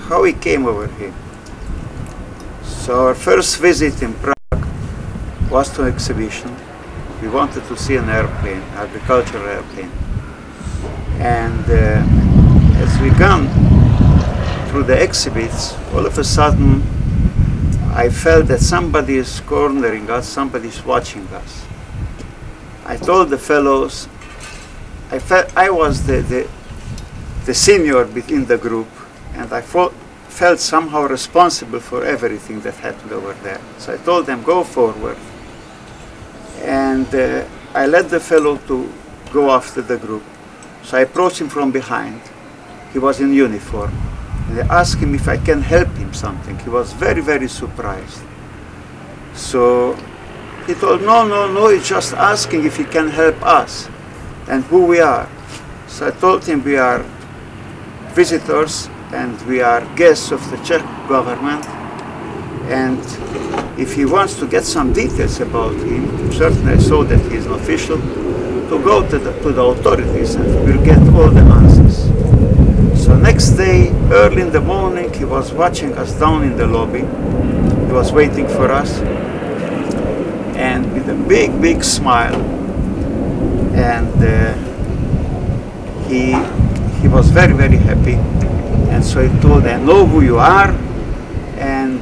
how he came over here. So our first visit in Prague was to an exhibition. We wanted to see an airplane, agricultural airplane. And as we gone through the exhibits, all of a sudden I felt that somebody is cornering us, somebody is watching us. I told the fellows, I felt I was the senior in the group, and I felt somehow responsible for everything that happened over there. So I told them, go forward. And I let the fellow to go after the group. So I approached him from behind. He was in uniform. And I asked him if I can help him something. He was very, very surprised. So he told, no, he's just asking if he can help us and who we are. So I told him we are visitors and we are guests of the Czech government. And if he wants to get some details about him, certainly I saw that he is an official, to go to the authorities and we'll get all the answers. So next day, early in the morning, he was watching us down in the lobby. He was waiting for us, and with a big, big smile. And he was very, very happy. And so he told, I know who you are, and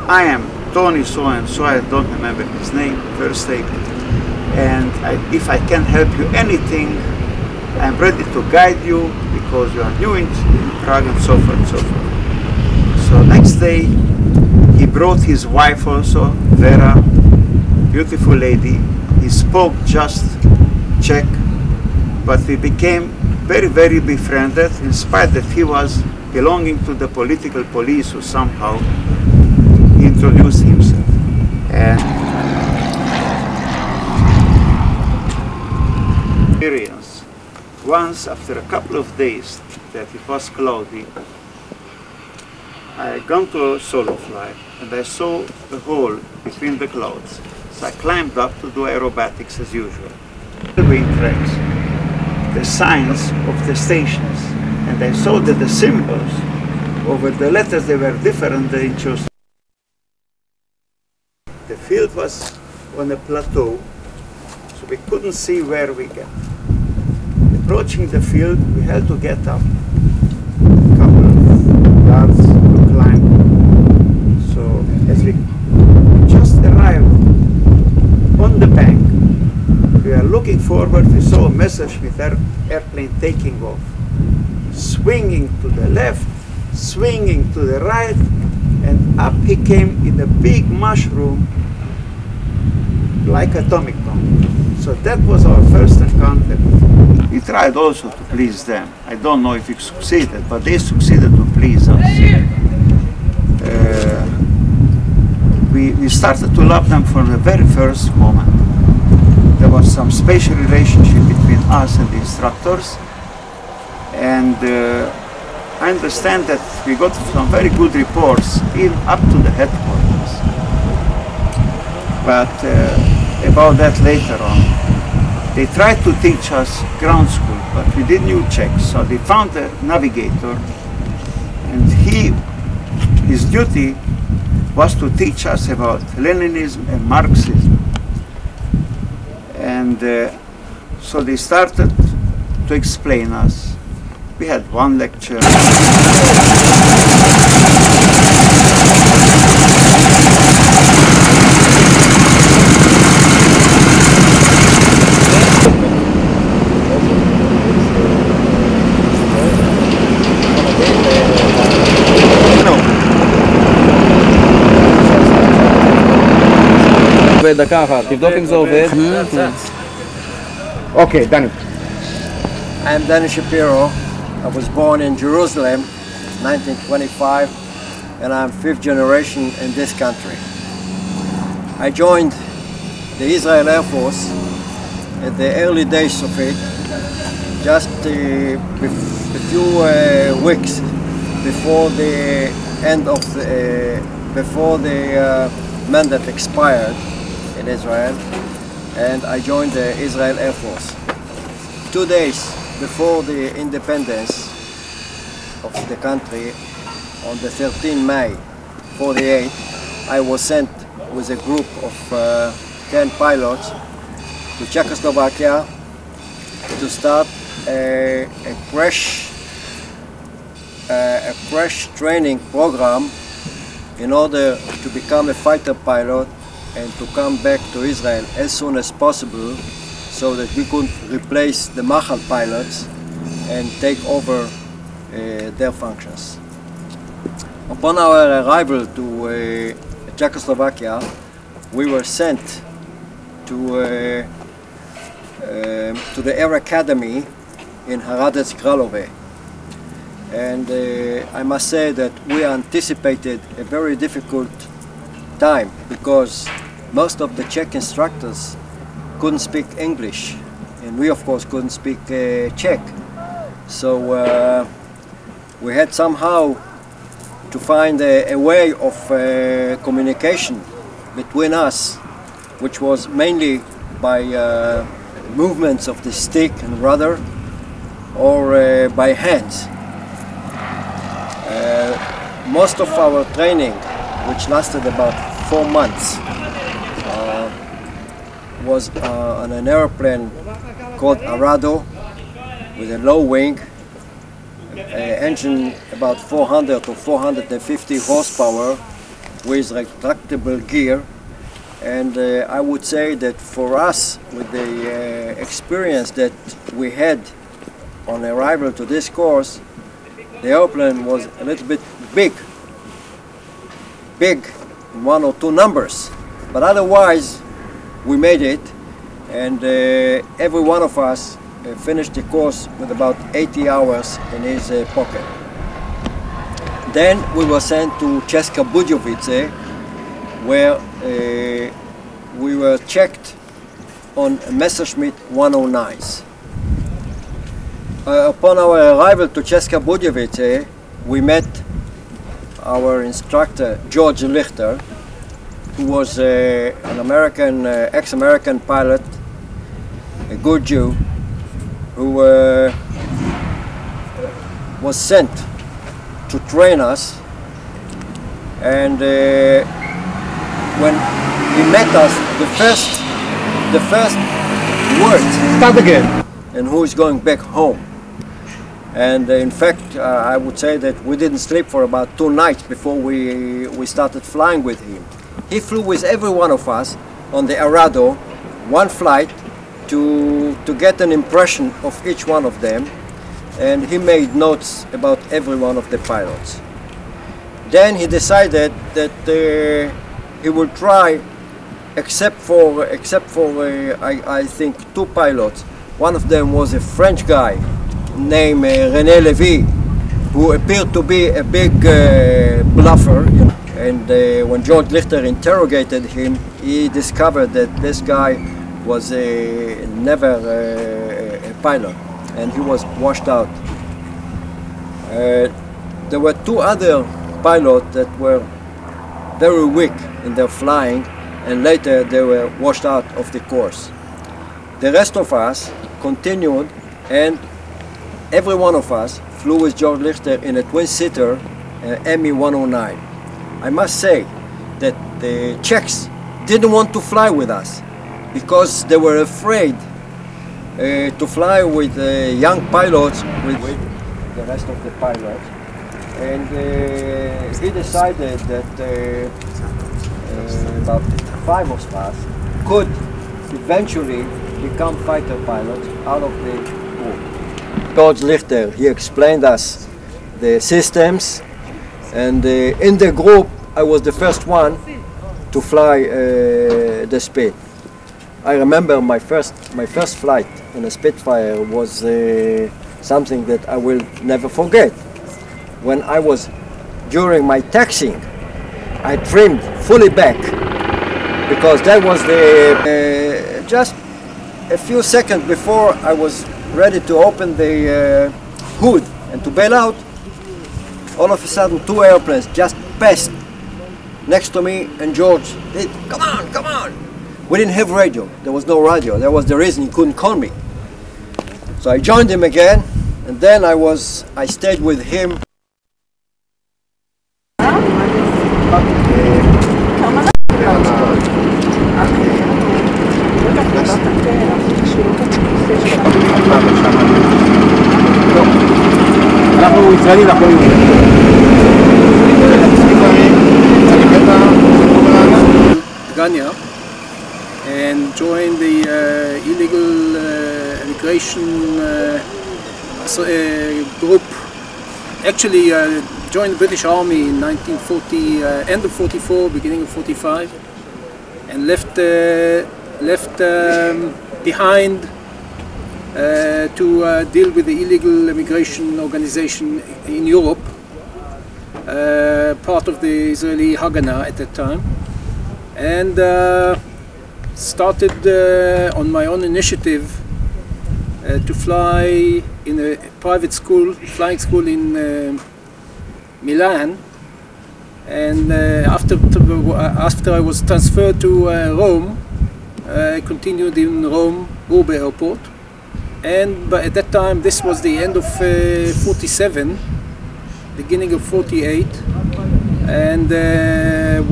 I am Tony so-and-so, I don't remember his name, first name. And if I can help you anything, I'm ready to guide you because you are new in Prague and so forth and so forth. So next day, he brought his wife also, Vera, beautiful lady. He spoke just Czech, but we became very, very befriended in spite that he was belonging to the political police who somehow introduced himself. And experience. Once, after a couple of days that it was cloudy, I had gone to a solo flight and I saw a hole between the clouds. So I climbed up to do aerobatics as usual. The railway tracks, the signs of the stations, and I saw that the symbols over the letters, they were different than in Chelsea. The field was on a plateau, so we couldn't see where we get. Approaching the field, we had to get up a couple of yards to climb. So as we just arrived on the bank, we are looking forward, we saw a message with our airplane taking off, swinging to the left, swinging to the right, and up he came in a big mushroom like atomic bomb. So that was our first encounter. We tried also to please them. I don't know if we succeeded, but they succeeded to please us. We started to love them from the very first moment. There was some special relationship between us and the instructors, and I understand that we got some very good reports even up to the headquarters. But about that later on. They tried to teach us ground school, but we did new checks. So they found a navigator, and his duty was to teach us about Leninism and Marxism. And so they started to explain us. We had one lecture. דקה אחת, תבדוק אם זה עובד. אוקיי, דני. I'm Danny Shapiro. I was born in Jerusalem, 1925, and I'm fifth generation in this country. I joined the Israel Air Force at the early days of it, just a few weeks before the end of before the mandate expired in Israel, and I joined the Israel Air Force. 2 days before the independence of the country, on the 13th May 48, I was sent with a group of 10 pilots to Czechoslovakia to start a crash training program in order to become a fighter pilot and to come back to Israel as soon as possible so that we could replace the Machal pilots and take over their functions. Upon our arrival to Czechoslovakia, we were sent to the Air Academy in Hradec Králové. And I must say that we anticipated a very difficult time because most of the Czech instructors couldn't speak English, and we of course couldn't speak Czech. So we had somehow to find a way of communication between us, which was mainly by movements of the stick and rudder or by hands. Most of our training, which lasted about 4 months, was on an airplane called Arado with a low wing, engine about 400 to 450 horsepower with retractable gear. And I would say that for us, with the experience that we had on arrival to this course, the airplane was a little bit big in 1 or 2 numbers, but otherwise we made it, and every one of us finished the course with about 80 hours in his pocket. Then we were sent to Czesca-Budeyjovice, where we were checked on Messerschmitt 109s. Upon our arrival to Czesca-Budeyjovice, we met our instructor, George Lichter, who was an American, ex-American pilot, a good Jew, who was sent to train us. And when he met us, the first words, "Start again," and who is going back home. And in fact, I would say that we didn't sleep for about 2 nights before we started flying with him. He flew with every one of us on the Arado, one flight, to get an impression of each one of them, and he made notes about every one of the pilots. Then he decided that he will try, except for I think 2 pilots. One of them was a French guy named René Lévy, who appeared to be a big bluffer. And when George Lichter interrogated him, he discovered that this guy was never a pilot, and he was washed out. There were 2 other pilots that were very weak in their flying, and later they were washed out of the course. The rest of us continued, and every one of us flew with George Lichter in a twin-seater ME 109. I must say that the Czechs didn't want to fly with us because they were afraid to fly with young pilots, with the rest of the pilots. And he decided that about 5 of us could eventually become fighter pilots out of the group. George Lichter, he explained us the systems, and in the group I was the first one to fly the Spit. I remember my first flight in a Spitfire was something that I will never forget. When I was during my taxiing, I trimmed fully back because that was the just a few seconds before I was ready to open the hood and to bail out. All of a sudden 2 airplanes just passed next to me, and George said, "Come on, come on." We didn't have radio. There was no radio. That was the reason he couldn't call me. So I joined him again, and then I stayed with him Ghana and joined the illegal immigration group. Actually joined the British Army in 1940, end of 44, beginning of 45, and left behind to deal with the illegal immigration organization in Europe, part of the Israeli Haganah at that time, and started on my own initiative to fly in a private school, flying school in Milan, and after I was transferred to Rome, I continued in Rome, Ube Airport, and at that time this was the end of 47, beginning of 48, and the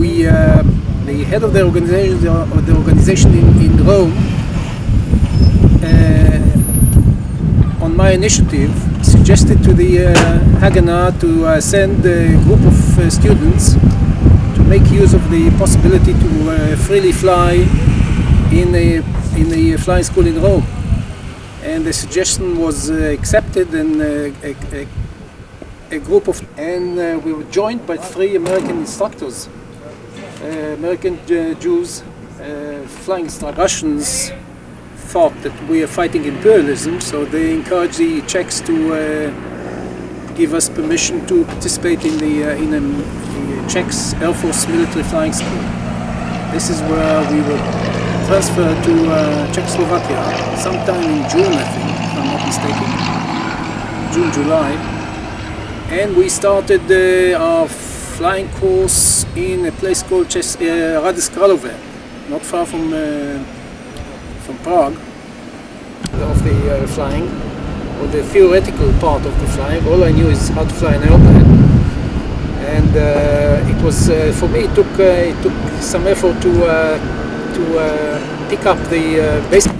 head of the organization in Rome, on my initiative, suggested to the Haganah to send a group of students to make use of the possibility to freely fly in the flying school in Rome. And the suggestion was accepted, and a group of, and we were joined by 3 American instructors, American Jews, flying instructors. Russians thought that we are fighting imperialism, so they encouraged the Czechs to give us permission to participate in the Czechs Air Force military flying school. This is where we were transferred to Czechoslovakia sometime in June, I think, if I'm not mistaken, June, July, and we started our flying course in a place called Radyskralove, not far from Prague, of the flying, or the theoretical part of the flying. All I knew is how to fly an airplane, and it was for me. It took some effort to pick up the basic.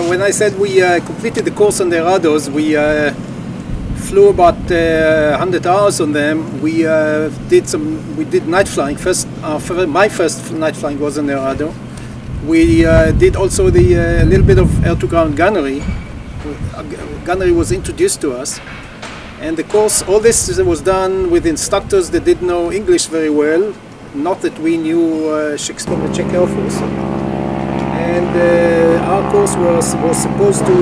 When I said we completed the course on the Rados, we flew about 100 hours on them. We did night flying. My first night flying was on the Rado. We did also a little bit of air-to-ground gunnery. Gunnery was introduced to us, and the course, all this was done with instructors that didn't know English very well. Not that we knew Shakespeare the Czech Air Force. And our course was supposed to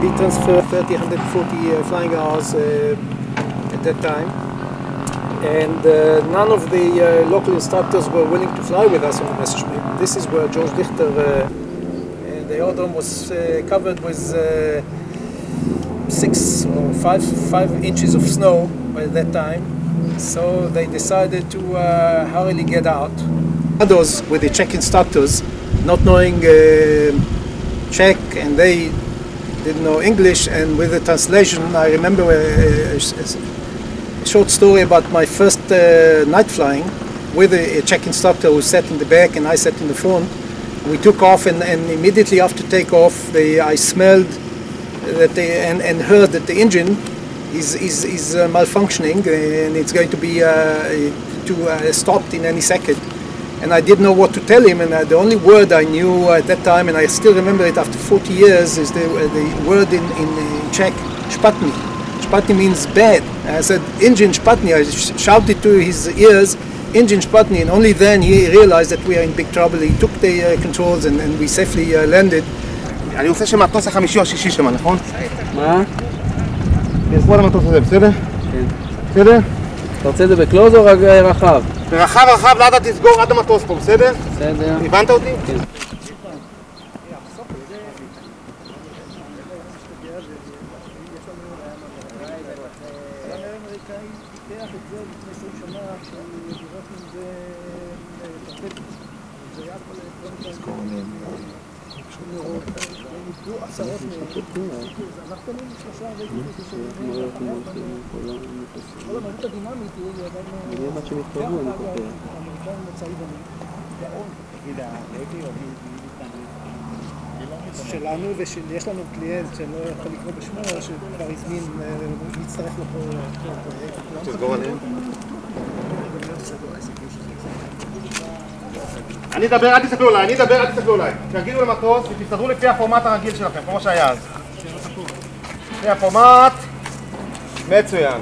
be transferred 140 flying hours at that time. And none of the local instructors were willing to fly with us on the Messerschmitt. This is where George Richter, the aerodrome was covered with 6 or 5 inches of snow by that time. So they decided to hurriedly get out. Others with the Czech instructors, not knowing Czech, and they didn't know English, and with the translation, I remember a short story about my first night flying with a Czech instructor who sat in the back and I sat in the front. We took off, and immediately after takeoff, I smelled that and heard that the engine is malfunctioning, and it's going to be stopped in any second. And I didn't know what to tell him, and the only word I knew at that time, and I still remember it after 40 years, is the word in Czech, špatný. Špatný means bad. I said, engine špatný. I shouted to his ears, engine špatný, and only then he realized that we are in big trouble. He took the controls, and we safely landed. אני רוצה שמטוס החמישי או השישי שמה, נכון? מה? תסבור על המטוס הזה, בסדר? כן. בסדר? אתה רוצה את זה בקלוז או רק רחב? רחב, לאט תסגור עד המטוס פה, בסדר? בסדר. הבנת אותי? כן. שלנו, ויש לנו קליינט שלא יכול לקרוא בשמו, שכבר הזמין, מצטרף לפרויקט. תסגור עליהם. אני אדבר, אל תסתכלו עליי, אל תסתכלו עליי. תגידו למטוס ותסתדרו לפי הפורמט הרגיל שלכם, כמו שהיה אז. לפי הפורמט, מצוין.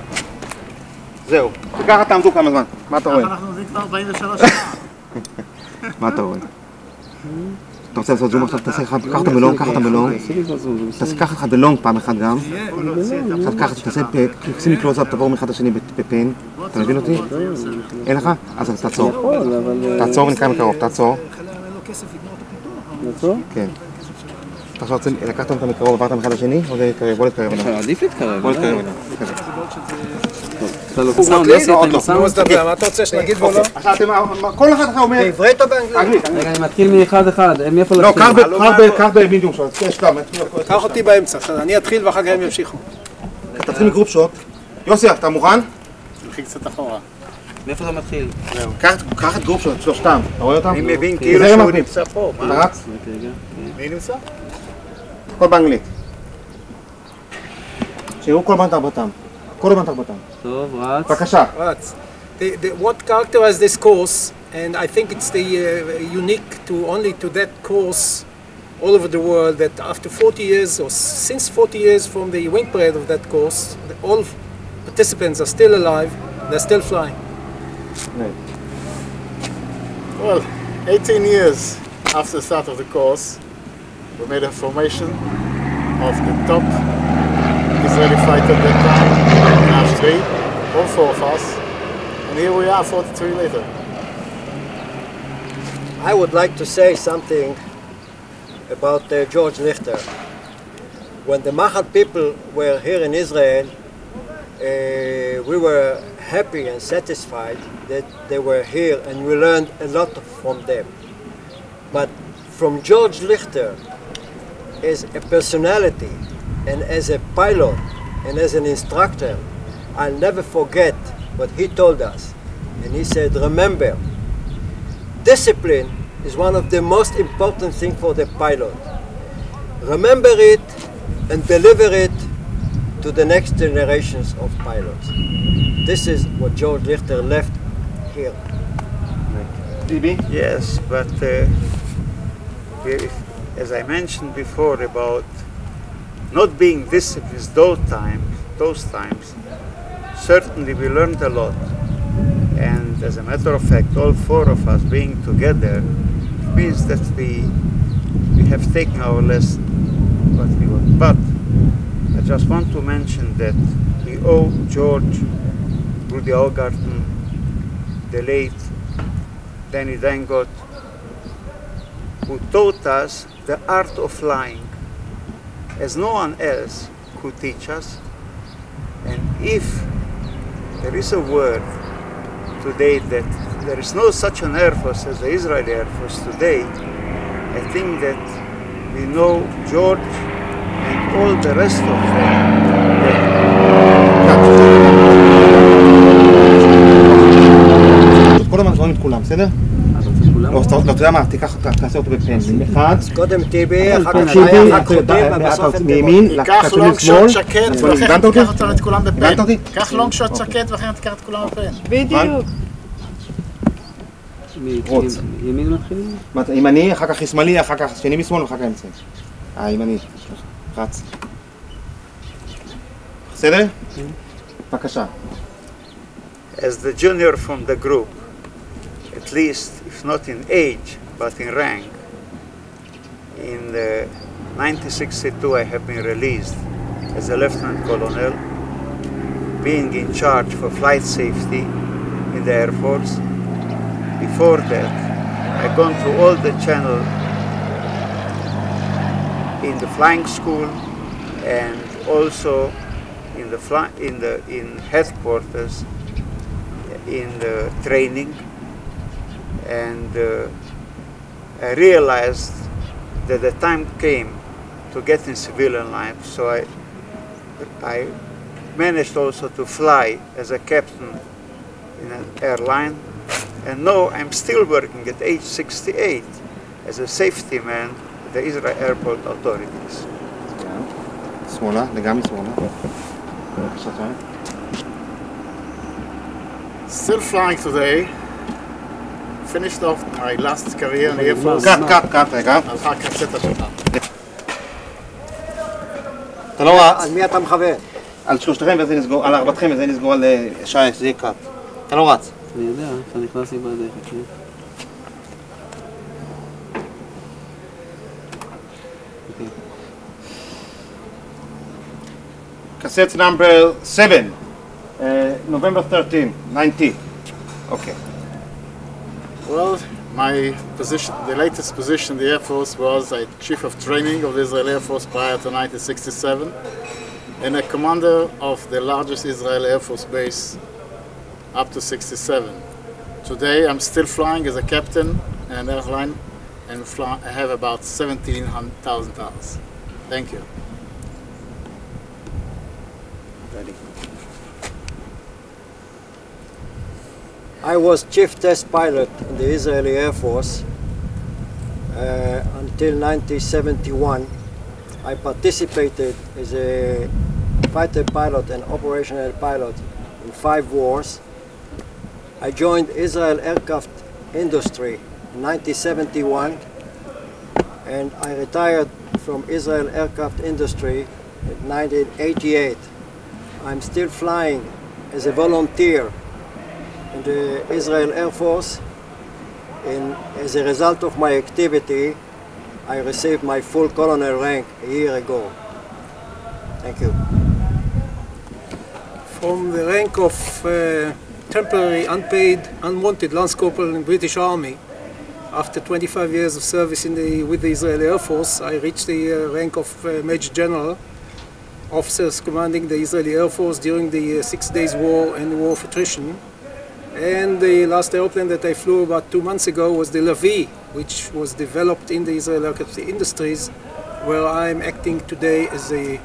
זהו, וככה תעמדו כמה זמן, מה אתה רואה? אנחנו עובדים כבר 43 שנה. מה אתה רואה? אתה רוצה לעשות זום עכשיו, קח אותם בלונג, קח אחד בלונג פעם אחת גם. עכשיו קח, תעשה לי קלוז-אפ, תעבור מאחד לשני בפן. אתה מבין אותי? אין לך? אז תעצור. תעצור ונקרא מקרוב, תעצור. לעצור? כן. אתה עכשיו רוצה לקחת אותם מקרוב, עברת מאחד לשני, או להתקרב? בוא להתקרב אליו. עדיף להתקרב. בוא להתקרב אליו. אתה לא סאונד, יוסי, אתה עם הסאונד? מה אתה רוצה שנגיד בו לא? עכשיו כל אחד אחר אומר... בעברית או באנגלית? רגע, אני מתחיל מאחד. מאיפה לא, להתחיל? קח במידיום שוט. יש כמה. קח אותי באמצע, אני אתחיל ואחר כך הם ימשיכו. תתחיל מגרופ שוט. יוסי, אתה מוכן? נלכי קצת אחורה. מאיפה זה מתחיל? קח את גרופ שוט, שלושתם. אתה רואה אותם? אני מבין כאילו שהוא נמצא פה. אתה רץ? מי נמצא? הכל באנגלית. שיראו כל בן תרבותם. כל בן תרבותם. טוב, רץ. בבקשה. What characterizes this course, and I think it's the unique to only to that course all over the world, that after 40 years or since 40 years from the wing parade of that course, all participants are still alive, they're still flying. Well, 18 years after the start of the course, we made a formation of the top Israeli fighter that time, Nash 3, all four of us, and here we are 43 later. I would like to say something about George Lichter. When the Mahal people were here in Israel, we were happy and satisfied that they were here, and we learned a lot from them. But from George Lichter, as a personality and as a pilot and as an instructor, I'll never forget what he told us. And he said, remember, discipline is one of the most important things for the pilot. Remember it and deliver it to the next generations of pilots. This is what George Lichter left here. טיבי? Yes, but as I mentioned before about not being disciplined those times, certainly we learned a lot. And as a matter of fact, all four of us being together means that we have taken our lesson, what we want. But I just want to mention that we owe George, Rudy Augarten, the late Danny Dangot, who taught us the art of flying as no one else could teach us. And if there is a word today that there is no such an Air Force as the Israeli Air Force today, I think that we know George and all the rest of כל הזמן שומעים את כולם, בסדר? לא, אתה יודע מה, תעשה אותו בפן. אחד. אז קודם טיבי, אחר כך טיבי, היה אחר קודם, ובסוף הם מימין, קח לונג שוט שקט, ולכן תיקח אותם את כולם בפן. הבנת אותי? קח לונג שוט שקט, ולכן תיקח את כולם בפן. בדיוק. רוץ. ימין מתחילים? ימני, אחר כך שמאלי, אחר כך שני משמאל ואחר כך אמצעי. ימני. רץ. בסדר? בבקשה. As the junior from the group, at least if not in age but in rank, in the 1962 I have been released as a lieutenant colonel, being in charge for flight safety in the Air Force. Before that, I've gone through all the channel in the flying school and also in headquarters in the training, and I realized that the time came to get in civilian life, so I managed also to fly as a captain in an airline, and now I'm still working at age 68 as a safety man the Israel airport authorities. שמאלה, לגמרי שמאלה. Still flying today. Finished off my last career in the Air Force. קאט, רגע. הלכה הקלטת שלך. אתה לא רץ. על מי אתה מכוון? על שלושתכם וזה נסגור, על ארבעתכם וזה נסגור על שי, זה יהיה קאט. אתה לא רץ. אני יודע, אתה נכנס לי בדרך, כן? Cassette number 7, November 13, 90. Okay. Well, my position, the latest position in the Air Force was a Chief of Training of the Israeli Air Force prior to 1967 and a commander of the largest Israeli Air Force base up to 67. Today I'm still flying as a captain in an airline and I have about 17,000 hours. Thank you. I was chief test pilot in the Israeli Air Force until 1971. I participated as a fighter pilot and operational pilot in 5 wars. I joined Israel aircraft industry in 1971 and I retired from Israel aircraft industry in 1988. I'm still flying as a volunteer in the Israel Air Force, and as a result of my activity, I received my full colonel rank a year ago. Thank you. From the rank of temporary, unpaid, unwanted Lance Corporal in the British Army, after 25 years of service with the Israeli Air Force, I reached the rank of Major General, officers commanding the Israeli Air Force during the 6 Days War and the War of Attrition. And the last airplane that I flew about 2 months ago was the Lavi, which was developed in the Israeli aircraft industries, where I'm acting today as the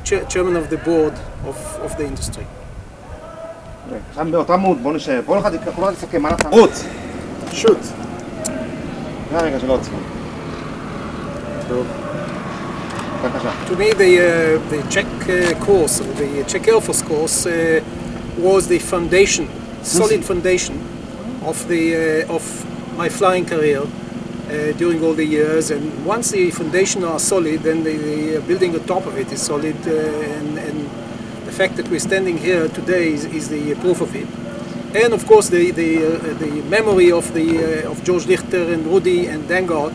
chairman of the board of the industry. שם באותה מוד, בוא נשאר, כל אחד יסכם, מה נעשה? רוץ! Shoot. זה הרגע שלא עוצרים. טוב. בבקשה. To me, the Czech course, or the Czech Air Force course, was the foundation, solid foundation of my flying career during all the years. And once the foundation are solid, then the building on top of it is solid. And the fact that we're standing here today is the proof of it. And of course, the memory of George Lichter and Rudy and Dangard,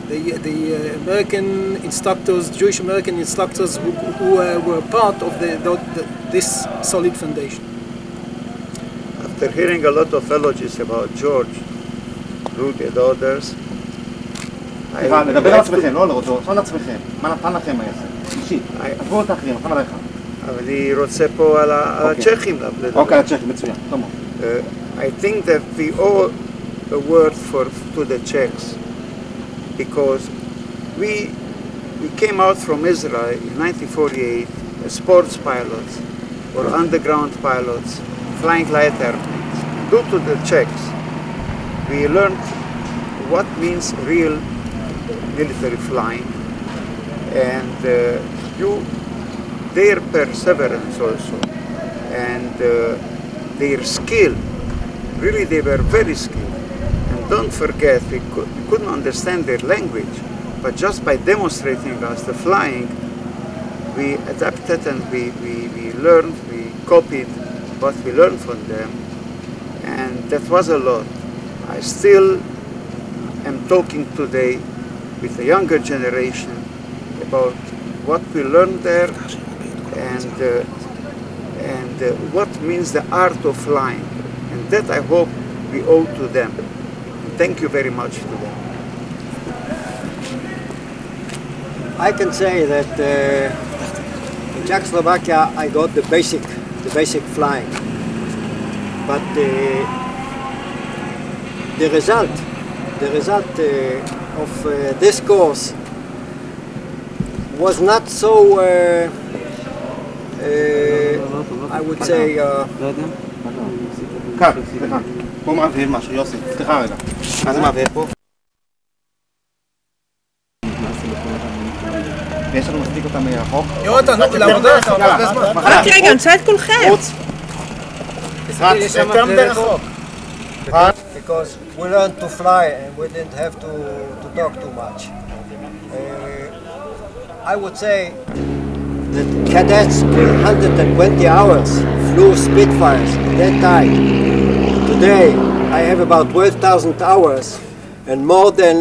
the American instructors, Jewish American instructors who were part of this solid foundation. After hearing a lot of elogies about George, Rudy and others, לדבר על עצמכם, לא על רוטו, על עצמכם. מה נתן לכם העסק? אישית. עברו את האחרים, נתן עליך. אבל אני רוצה פה על הצ'כים לדבר. אוקיי, הצ'כים, מצוין. תאור. I think that we owe a word to the Czechs because we came out from Israel in 1948 as sports pilots or underground pilots, flying light airplanes. Due to the Czechs, we learned what means real military flying, and their perseverance also, and their skill. Really, they were very skilled. And don't forget, we couldn't understand their language, but just by demonstrating us the flying, we adapted and we learned, we copied what we learned from them, and that was a lot. I still am talking today with the younger generation about what we learned there and what means the art of flying. And that I hope we owe to them. Thank you very much to them. I can say that in Czechoslovakia I got the basic flying, but the result of this course was not so I would say קאט, סליחה. פה מעביר משהו, יוסי. סליחה רגע. מה זה מעביר פה? ויש לנו מספיק אותם מרחוק. יונתן, לעבודה, אתה עובד הרבה זמן. רק רגע, אני רוצה את כולכם. יותר מדי רחוק. Because we learned to fly and we didn't have to talk too much. I would say that cadets in 120 hours flew Spitfires at that time. Today I have about 12,000 hours and more than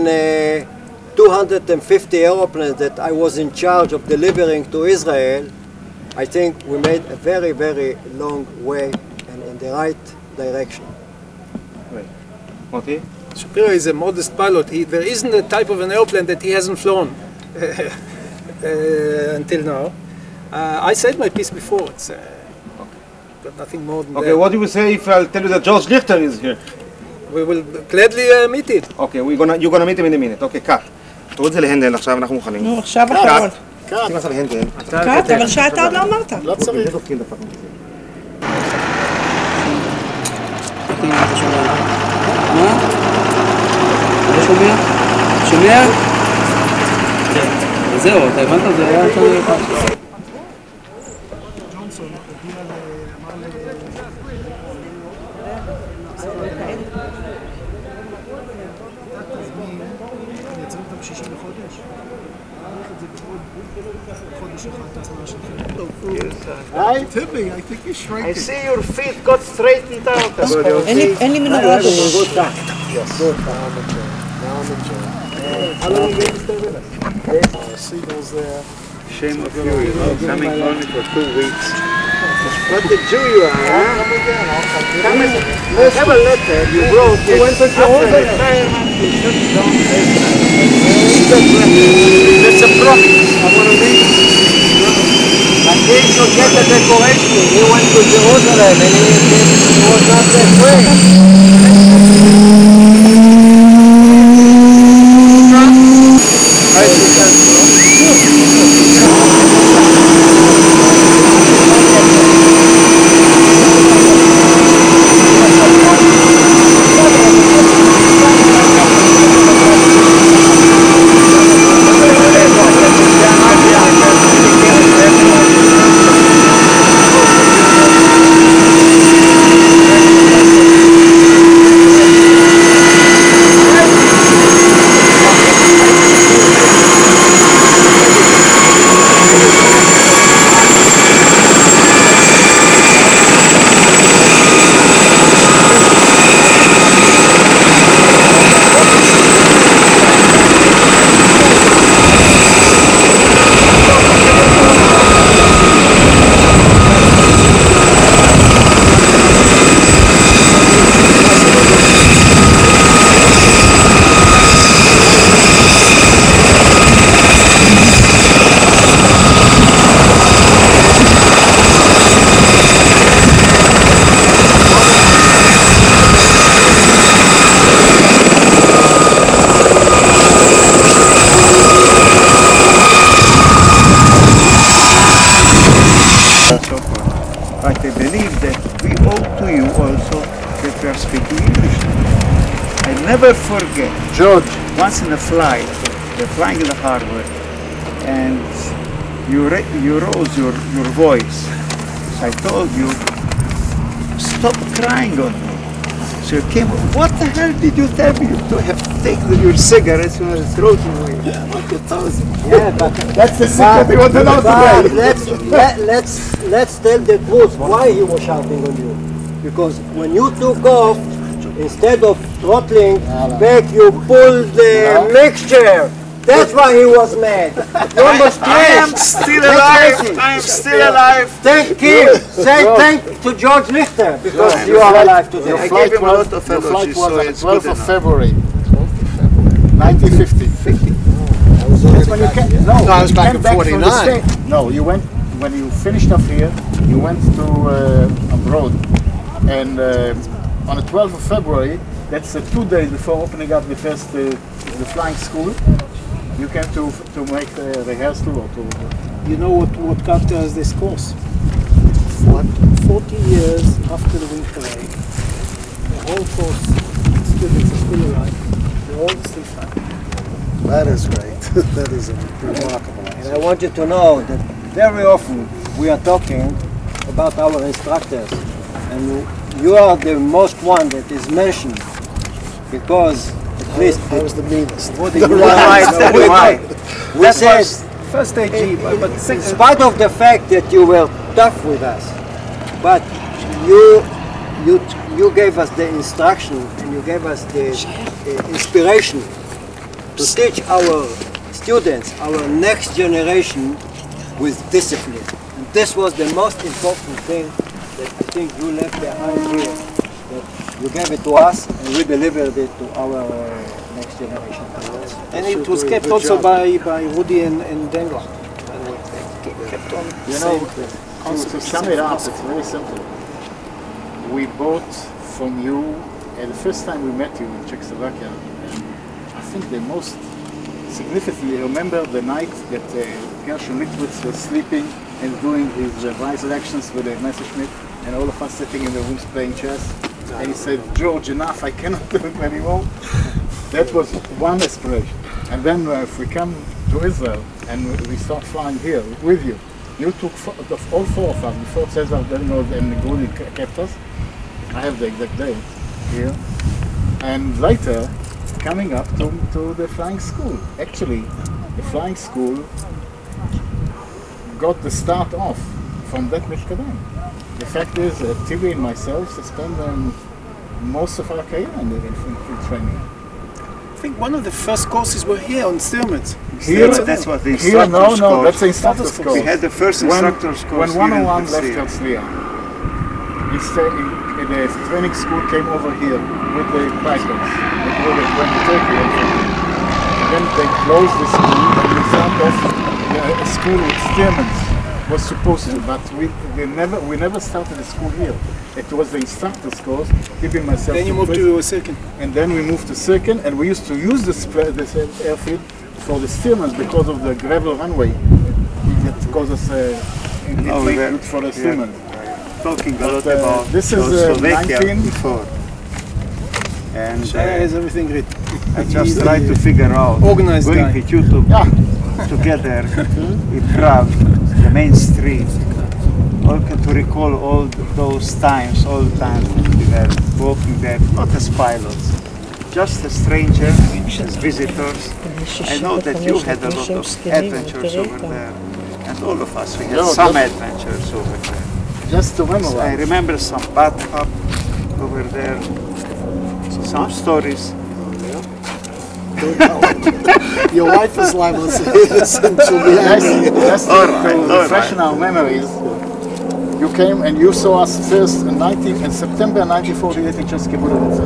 250 aeroplanes that I was in charge of delivering to Israel. I think we made a very, very long way and in the right direction. מוטי? Shapiro is a modest pilot. There isn't a type of an airplane that he hasn't flown until now. I said my piece before. It's got nothing more than Okay, what do you say if I'll tell you that George Richter is here? We will gladly meet it. Okay, you're gonna meet him in a minute. Okay, קאט. תראו את זה להנדל, עכשיו אנחנו מוכנים. נו, עכשיו אחרון. שים לך להנדל. קאט, אבל שאתה עוד לא אמרת. לא צריך. מה? אתה שומע? שומע? כן. זהו, אתה הבנת? זה היה יותר יפה. Hi, טיבי, I think you're shrinking. I see your feet got straightened out. אין לי מנורה אדומה. How long have you stayed with us? Seagulls there. Shame of you, coming only for 2 weeks. What a Jew you are, huh? Come and have a letter you wrote. You went to retirement. You should don't That's a promise. I want to read. But he should get the decoration. He went to Jerusalem and he was not that way. Never forget, George. once in a flight, they're flying in the harbor, and you rose your voice. So I told you, stop crying on me. So you came, what the hell did you tell me to have taken your cigarettes when I was throwing away? What you told me? Yeah, but That's the secret we want to know today. let's tell the truth why he was shouting on you. Because when you took off, instead of throttling back, you pulled the mixture. That's why he was mad. You understand? I am still alive. I am still alive. Thank him. Say thank to George Richter because you are alive today. I gave him a lot of Your flight fellowships, was so on it's 12th good of enough. February. 1950. That's when you came. No, I was you back came in from the 49. States. No, you went when you finished up here. You went to abroad, and on the 12th of February, that's 2 days before opening up the first the flying school. You came to make the rehearsal or to. You know what characterizes this course? 40 years after the wing parade, the whole course students are still alive. They're all still flying. That is great. That is remarkable. And I want you to know that very often we are talking about our instructors, and you are the most one that is mentioned because at least I was the meanest. Why? we said, First AG, but in second. spite of the fact that you were tough with us, but you gave us the instruction and you gave us the inspiration to teach our students, our next generation, with discipline. And this was the most important thing that I think you left behind here. That you gave it to us and we delivered it to our next generation. And it was kept also by Rudy and Dengler. Kept on You know, to sum it up, it's very simple. We bought from you, the first time we met you in Czechoslovakia, and I think the most significantly remember the night that Gershon Litwitz was sleeping and doing his vice elections with the Messerschmitt, and all of us sitting in the rooms playing chess. And he said, "George, enough, I cannot do it anymore." That was one aspiration. And then if we come to Israel and we start flying here with you, you took all four of us, before Cesar, Delnod and Gudi kept us. I have the exact date here. And later, coming up to the flying school. Actually, the flying school got the start off from that Mishkadan. The fact is, טיבי and myself spent most of our career in training. I think one of the first courses were here on Stillman's. Here, that's what the Here, instructor's no, course. that's the instructor's course. We had the first instructor's course. When here in 101 left Herzliya. Herzliya, he stayed in the training school, came over here with the pilots. They went to Turkey, and then they closed the school and we started off a school with Stearmans. Was supposed to, but we never started a school here. It was the instructor's course, giving myself. Then you moved to Sirkin. And then we moved to Sirkin, and we used to use this airfield for the Stearmans because of the gravel runway. That caused us good for the Stearmans. Talking a lot about this is Slovakia 19 before. And Has everything written. I just tried to figure out, Organized going guy. with you together in Prague, the main street, to recall all those times, all the times that we were walking there, not as pilots, just as strangers, as visitors. I know that you had a lot of adventures over there, and all of us, we had some adventures over there. Just to memorize. I remember some bathtub over there, some stories. Your wife is liable to listen to me. Just to refreshen our memories, you came and you saw us first in September 1948 in Czeska-Budeyovce.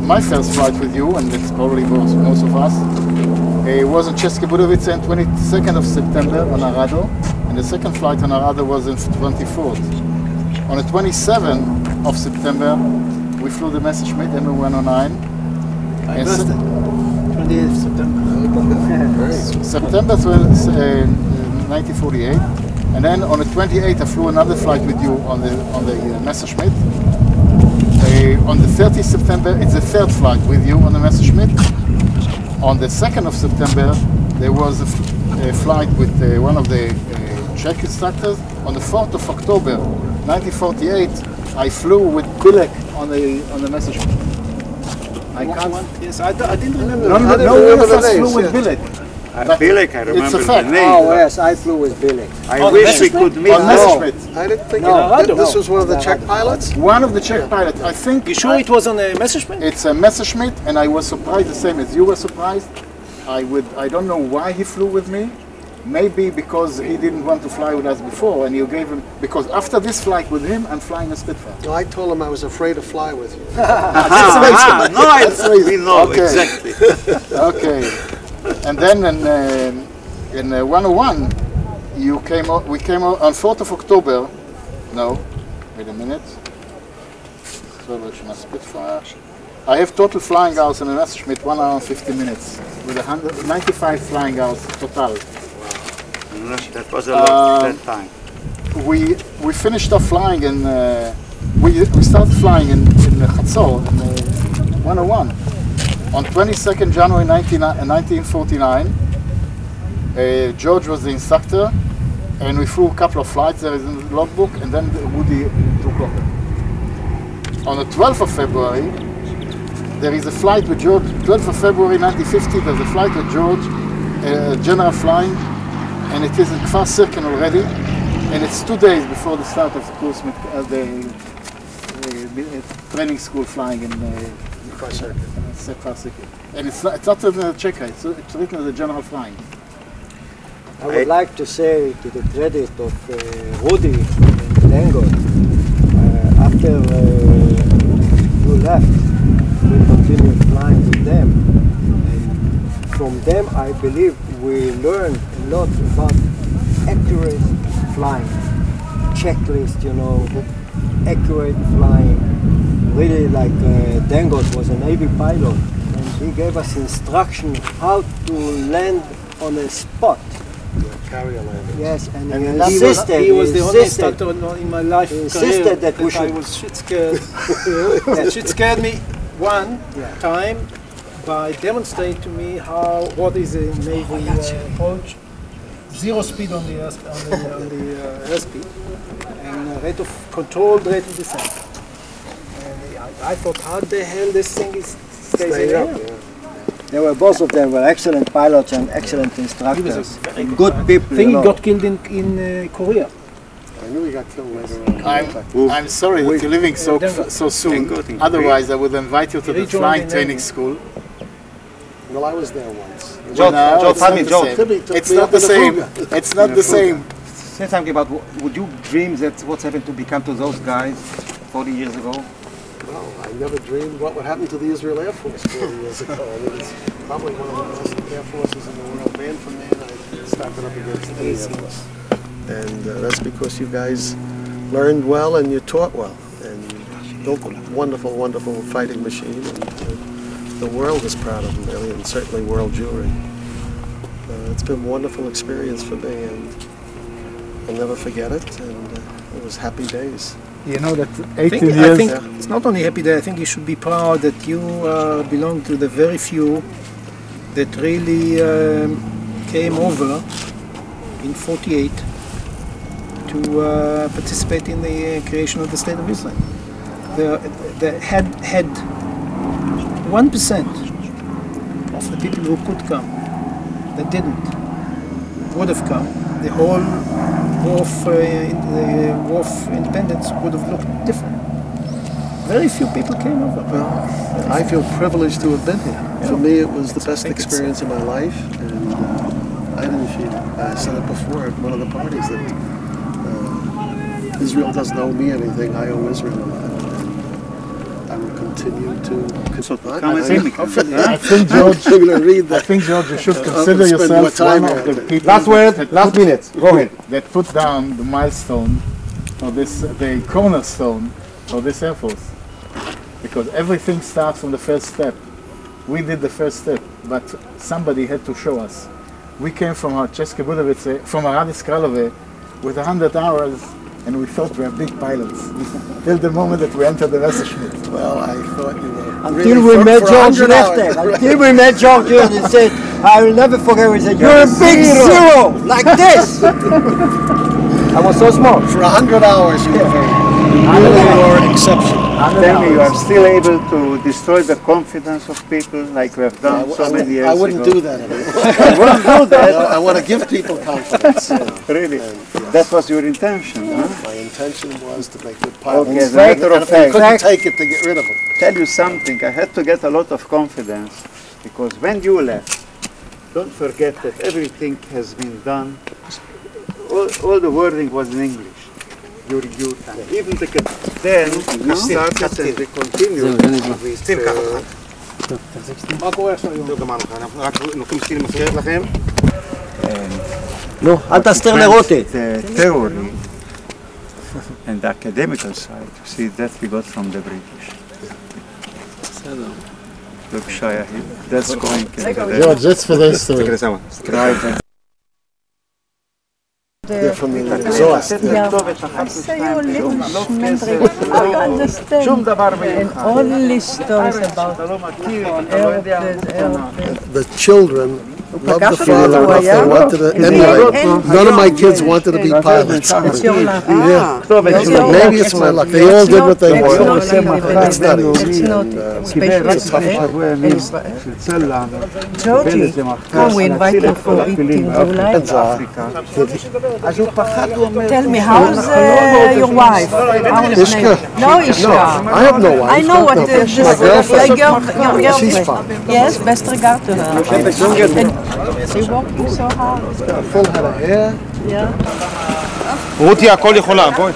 My first flight with you, and it's probably most of us, it was in Czeska-Budeyovce on 22nd of September on Arado, and the second flight on Arado was on 24th. On the 27th of September, we flew the Messerschmitt MU-109. I missed it. 28th September. September 1948, and then on the 28th I flew another flight with you on the Messerschmitt. On the 30th September it's the third flight with you on the Messerschmitt. On the 2nd of September there was a flight with one of the Czech instructors. On the 4th of October 1948 I flew with Koullek on the Messerschmitt. Yes, I didn't remember. No, one of us flew with Bilek. Bilek, I remember It's a the fact. name. Oh yes, I flew with Bilek. I wish we could meet On Messerschmitt. I didn't think this was one of the Czech pilots. One of the Czech pilots. I think. You sure it was on a Messerschmitt? It's a Messerschmitt, and I was surprised the same as you were surprised. I don't know why he flew with me. Maybe because he didn't want to fly with us before, and you gave him. Because after this flight with him, I'm flying a Spitfire. No, I told him I was afraid to fly with you. We know Okay. exactly. Okay, and then in 101, we came out on 4th of October. No, wait a minute. Spitfire. I have total flying hours in the Messerschmitt 1 hour and 50 minutes with 195 flying hours total. That was a lot at that time. We finished off flying and we started flying in Chatzor in 101 on 22nd January 1949. George was the instructor, and we flew a couple of flights. There is in the logbook, and then Woody took over. On the 12th of February, there is a flight with George. 12th of February 1950, there's a flight with George, general flying, and it is in Kfar Sirken already, and it's 2 days before the start of the course, the training school flying in Kfar Sirken. And it's not in the checker, it's written as a general flying. I would like to say to the credit of Rudy and Dango, after you left, we continued flying with them. And from them, I believe we learned a lot about accurate flying, checklist, you know, accurate flying. Really, like Dango was a Navy pilot, and he gave us instruction how to land on a spot. Carrier landing. Yes, and he was the only instructor in my life career that we should. I was shit scared. Shit scared me one time by demonstrating to me what is a Navy approach. 0 speed on the airspeed and controlled rate of descent. And I thought, how the hell this thing stays in the air? They were both of them were excellent pilots and excellent instructors. Good people. I think he got killed in Korea. I knew he got killed later on. I'm sorry that you're leaving so soon. Otherwise, I would invite you to the flying training school. Well, I was there once. It's not the same. It's not the same. Say something about, would you dream that what's happened to become to those guys 40 years ago? Well, I never dreamed what would happen to the Israel Air Force 40 years ago. I mean, it's probably one of the best air forces in the world. Man for man, I started up against any Air Force. And that's because you guys learned well and you taught well. And you built a wonderful, wonderful fighting machine. And the world is proud of them, really, and certainly world Jewry. It's been a wonderful experience for me, and I'll never forget it. And it was happy days. You know that 18 years... I think it's not only happy day, I think you should be proud that you belong to the very few that really came over in '48 to participate in the creation of the State of Israel. Had 1% of the people who could come that didn't would have come. The whole war of independence would have looked different. Very few people came over. Well, I feel privileged to have been here. For me, it was the best experience of my life, and I said it before at one of the parties that Israel doesn't owe me anything. I owe Israel. I will continue to. I think, George, you should consider yourself one of the people. Last word, last minute. Go ahead. That put down the milestone, or the cornerstone of this Air Force, because everything starts from the first step. We did the first step, but somebody had to show us. We came from our Czesca-Bודייוביצה, from our Radiskralove, with 100 hours, and we thought we were big pilots. Till the moment that we entered the Messerschmitt. Well, I thought you were. Until we met George Lefter. Until we met George here, and he said, I will never forget. He said, "You're a big zero, like this." I was so small. For 100 hours, you were an exception. Tell me, you are still able to destroy the confidence of people like we have done so many years ago. I wouldn't do that anymore. You wouldn't do that? No, I want to give people confidence. Really? And, yes. That was your intention, huh? My intention was to make good pilots. Okay, as a matter of fact, couldn't take it to get rid of them. tell you something, I had to get a lot of confidence, because when you left, don't forget that everything has been done, all the wording was in English. During your time. Even then we started and we continued with מה קורה עכשיו היום? אנחנו רק לוקחים סקיל מזכרת לכם. נו, אל תסתר לרותי. theory and the academical side, you see, that we got from the British. Look, Shaya, that's going in George, that's for the history. drive. They're from the exhaust. שום דבר Only stories about airplanes. The children loved the father enough. They wanted to emulate. None of my kids wanted to be pilots. Yeah. Maybe it's my luck. They all did what they wanted. It's not easy. It's a tough job. Georgie, come we invite you for eating July. Tell me, how's your wife? Ishka? No, Ishka. I have no wife. I know what No. this My girlfriend. your She's girlfriend. fine. Yes, best regard to her. She's working so hard. A full head of hair. רותי, הכל יכולה, בואי.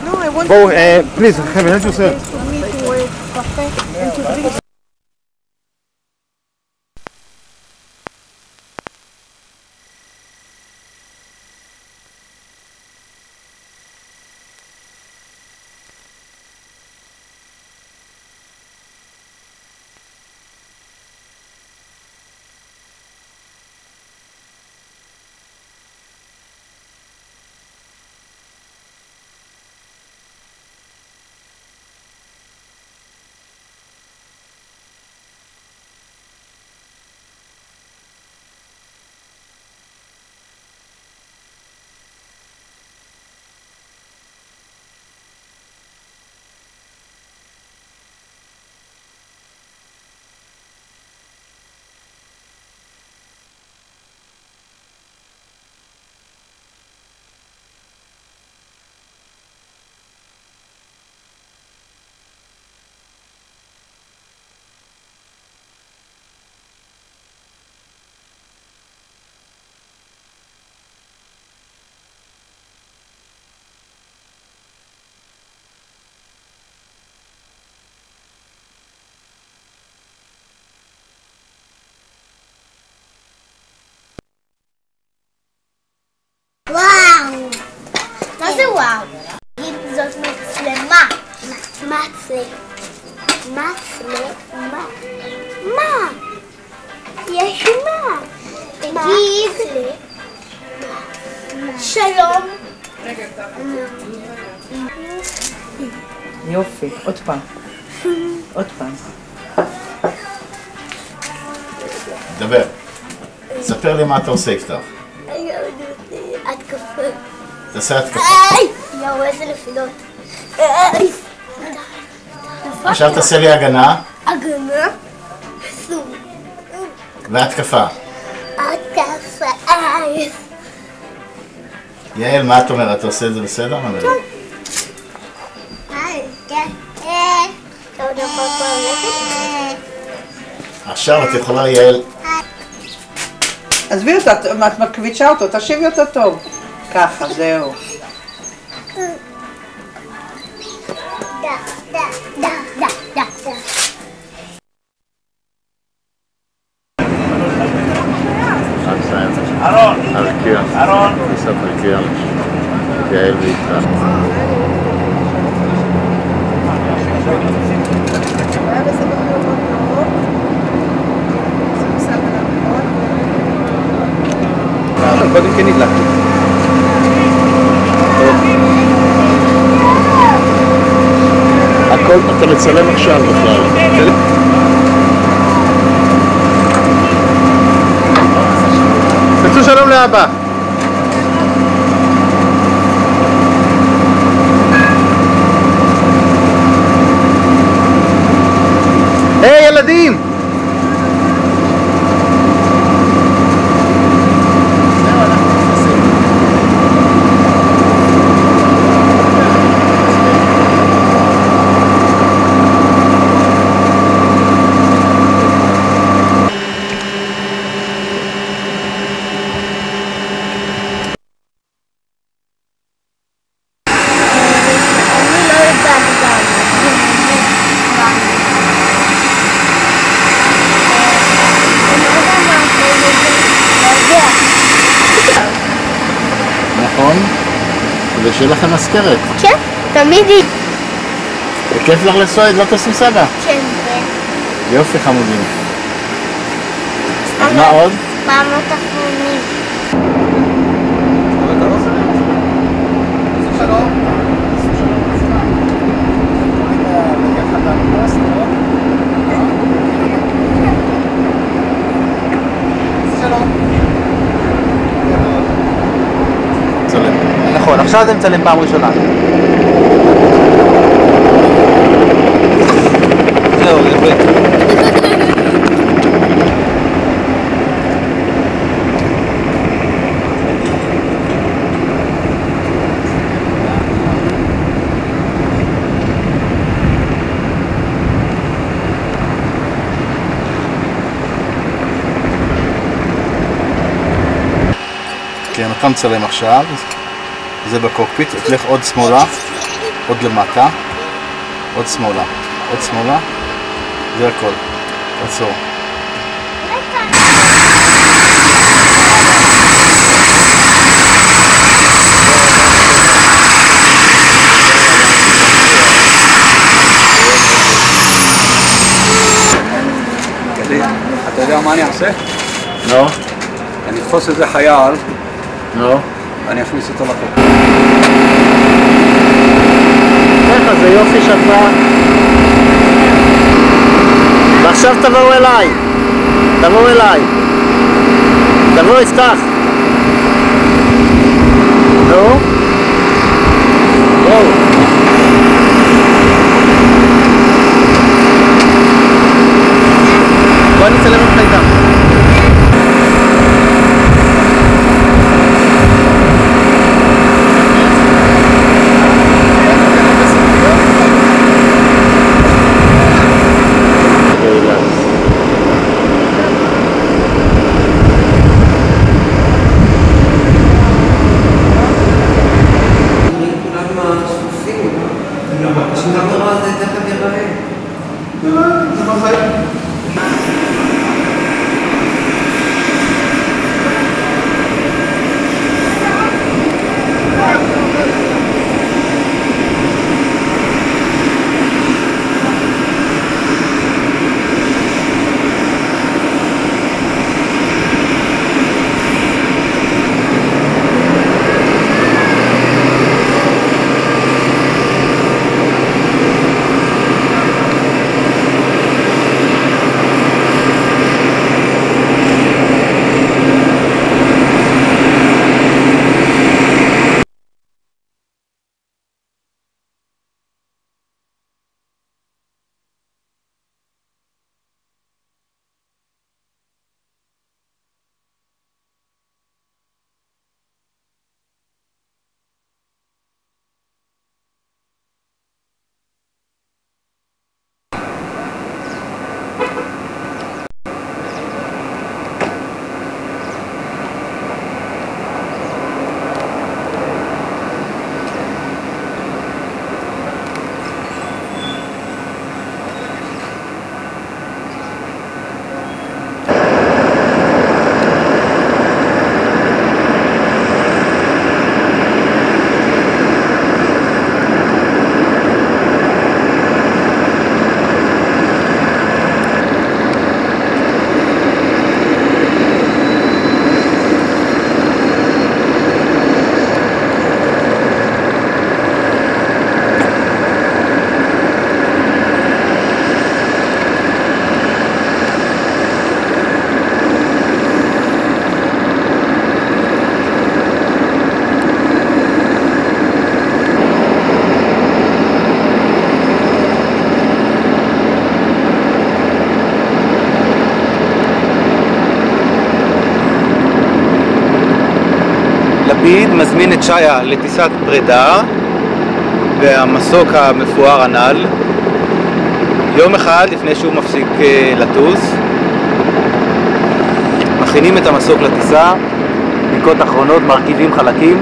No, I want בואו, פליז, חבר'ה, נתנו סרט. me to cafe and to drink. וואו! מה זה וואו? אם זאת מצלמה. מצלמה. מה? יש מה? תגיד לי. שלום. יופי, עוד פעם. עוד פעם. דבר. ספר לי מה אתה עושה, יפתח. התקפה. תעשה התקפה. יואו, איזה נפילות. עכשיו תעשה לי הגנה. הגנה? והתקפה. התקפה. יעל, מה את אומרת? אתה עושה את זה בסדר? עכשיו את יכולה, יעל. עזבי אותה, את מקביצה אותו, תשיבי אותו טוב. ככה, זהו. ארון! ארון! בסוף יעל ויפתח. קודם כן נדלקתי. הכל אתה מצלם עכשיו בכלל. תצאו שלום לאבא. היי ילדים! ושיהיה לכם מזכרת. כן, תמיד היא. וכיף לך לנסוע, לא תעשו סבא? כן. יופי חמודים. אז מה עוד? פעמות אחרונים. עכשיו זה מצלם פעם ראשונה. זהו, יפה. כן, אתה מצלם עכשיו, זה בקוקפיט, תלך עוד שמאלה, עוד למטה, עוד שמאלה, עוד שמאלה, זה הכל, עצור. אתה יודע מה אני אעשה? נו? אני אתפוס איזה חייל נו? ואני אכניס אותו לחוק. ככה, זה יופי שאתה... ועכשיו תבואו אליי. תבואו אליי. תבואו, יפתח. נו? בואו. בוא נצלם אותך איתם. לפיד מזמין את שיה לטיסת פרידה והמסוק המפואר הנ"ל יום אחד לפני שהוא מפסיק לטוס. מכינים את המסוק לטיסה, בדיקות אחרונות, מרכיבים חלקים.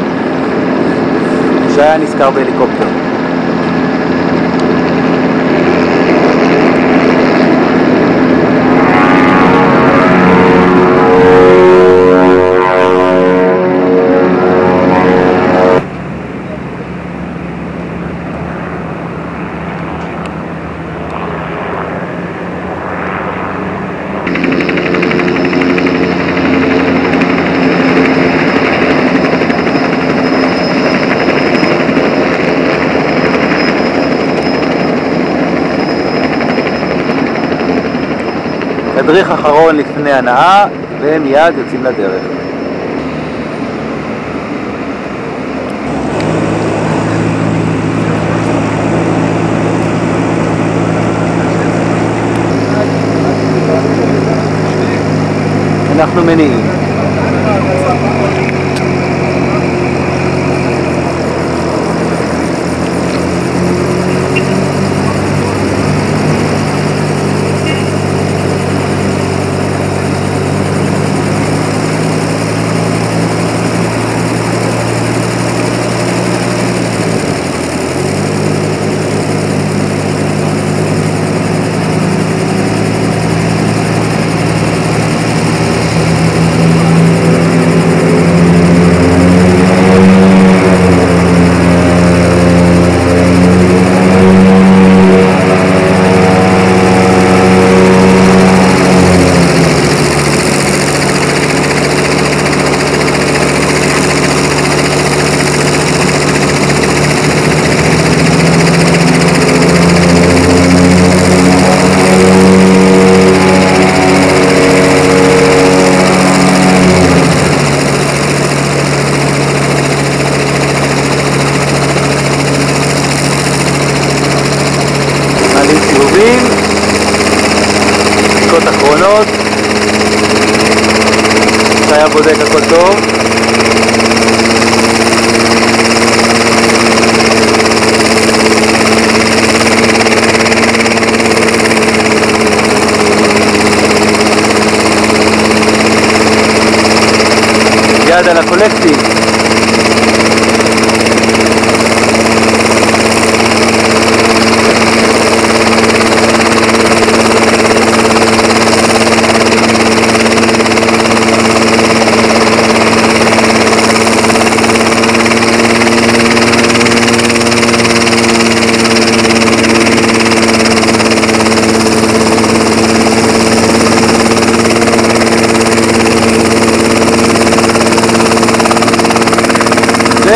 שיה נזכר בהליקופטר. תדריך אחרון לפני הנאה ומיד יוצאים לדרך. אנחנו מניעים. היה בודק הכל טוב. יד על הקולקטים.